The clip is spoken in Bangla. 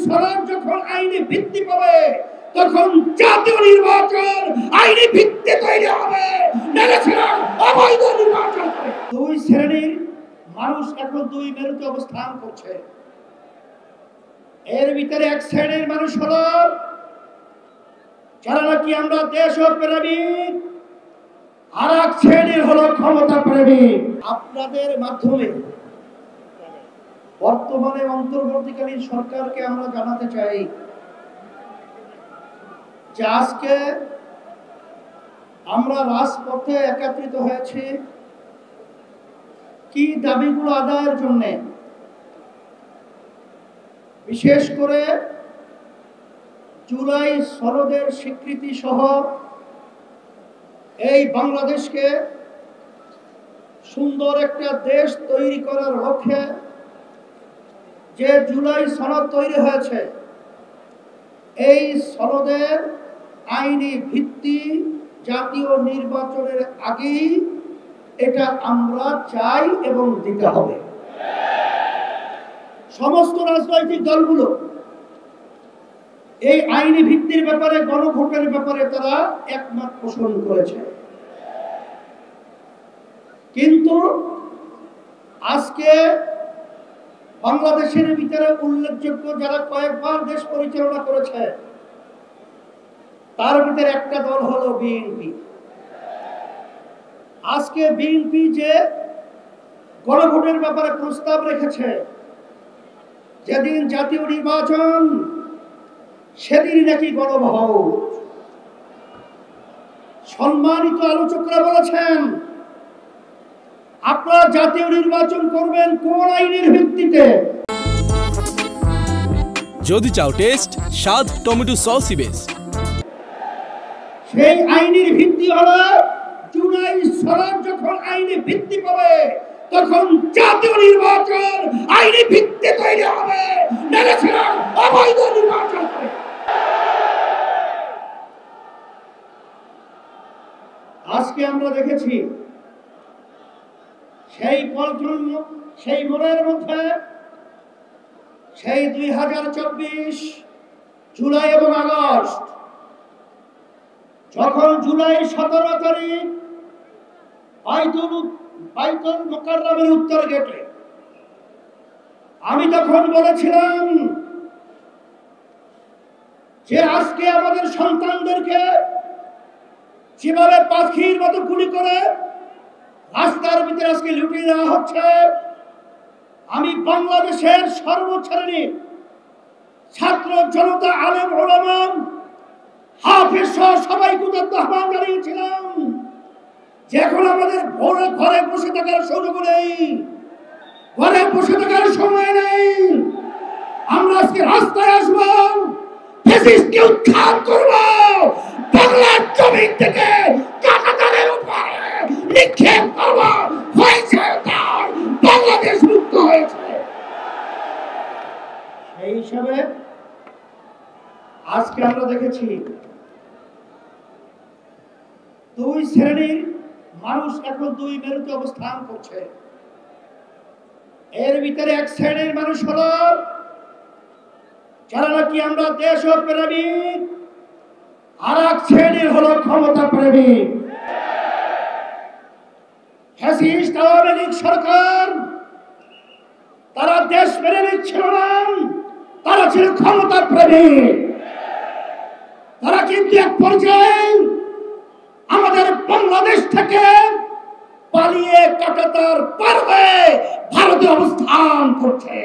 সনদ যখন আইনি ভিত্তি পাবে তখন জাতীয় নির্বাচন আইনি ভিত্তি তৈরি হবে, অবৈধ নির্বাচন হবে। দুই শ্রেণীর মানুষ এখন দুই মেরুতে অবস্থান করছে। এর ভিতরে এক শ্রেণীর মানুষ হলো যারা নাকি আমরা দেশপ্রেমিক, আর এক শ্রেণীর হলো ক্ষমতা প্রেমিক। আপনাদের মাধ্যমে বর্তমানে অন্তর্বর্তীকালীন সরকারকে আমরা জানাতে চাই যে আজকে আমরা রাজপথে একত্রিত হয়েছি কি দাবিগুলো আদায়ের জন্য, বিশেষ করে জুলাই সনদের স্বীকৃতি সহ এই বাংলাদেশকে সুন্দর একটা দেশ তৈরি করার লক্ষ্যে যে জুলাই সনদ তৈরি হয়েছে, এই সনদের আইনি ভিত্তি জাতীয় নির্বাচনের আগেই এটা আমরা চাই এবং দিতে হবে। সমস্ত রাজনৈতিক দলগুলো এই আইনি ভিত্তির ব্যাপারে, গণভোটের ব্যাপারে তারা একমত পোষণ করেছে। কিন্তু আজকে বাংলাদেশের ভিতরে উল্লেখযোগ্য যারা কয়েকবার দেশ পরিচালনা করেছে তার ভিতরে একটা দল হলো বিএনপি। আজকে বিএনপি যে গণভোটের ব্যাপারে প্রস্তাব রেখেছে, যেদিন জাতীয় নির্বাচন সেদিন নাকি গণভোট। সম্মানিত আলোচকরা বলেছেন আপনারা জাতীয় নির্বাচন করবেন কোন আইনের ভিত্তিতে? যদি চাও টেস্ট স্বাদ টমেটো সসই বেস্ট। সেই আইনের ভিত্তি হলো জুলাই সনদ যখন আইনি ভিত্তি পাবে তখন জাতীয় নির্বাচন আইনি ভিত্তি তৈরি হবে, অবৈধ নির্বাচন হবে। আজকে আমরা দেখেছি সেই মোড়ের মধ্যে সেই 2024 জুলাই এবং আগস্ট, যখন জুলাই 17 তারিখ বাইতুল মুকাররমের উত্তর গেটে আমি তখন বলেছিলাম যে আজকে আমাদের সন্তানদেরকে যেভাবে পাখির মতো গুলি করে রাস্তার ভিতরে আজকে লুটিয়ে দেওয়া হচ্ছে, আমি বাংলাদেশের সর্বশ্রেণীর ছাত্র জনতা, আলেম ওলামা, হাফেজ সহ সবাইকে আহ্বান জানিয়েছিলাম যে এখন আমাদের ঘরে বসে থাকার সুযোগ নেই, ঘরে বসে থাকার সময় নেই। আমরা আজকে রাস্তায় আসবো, ফ্যাসিস্টকে উৎখাত করব, বাংলার জমিন থেকে কাঁটাতারের উপরে নিক্ষেপ করব। বাংলাদেশ মুক্ত হয়েছে। সেই হিসাবে আজকে আমরা দেখেছি দুই শ্রেণীর মানুষ এখন দুই মেরুতে অবস্থান করছে। এর ভিতরে এক শ্রেণীর মানুষ হলো যারা নাকি আমরা দেশপ্রেমিক, আর এক শ্রেণীর হলো ক্ষমতা প্রেমিক। ফ্যাসিস্ট আওয়ামী লীগ সরকার তারা দেশ প্রেমিক ছিল না, তারা ছিল ক্ষমতা প্রেমিক। তারা কিন্তু এক পর্যায়ে আমাদের বাংলাদেশ থেকে পালিয়ে কাঁটাতার পার হয়ে ভারতে অবস্থান করছে।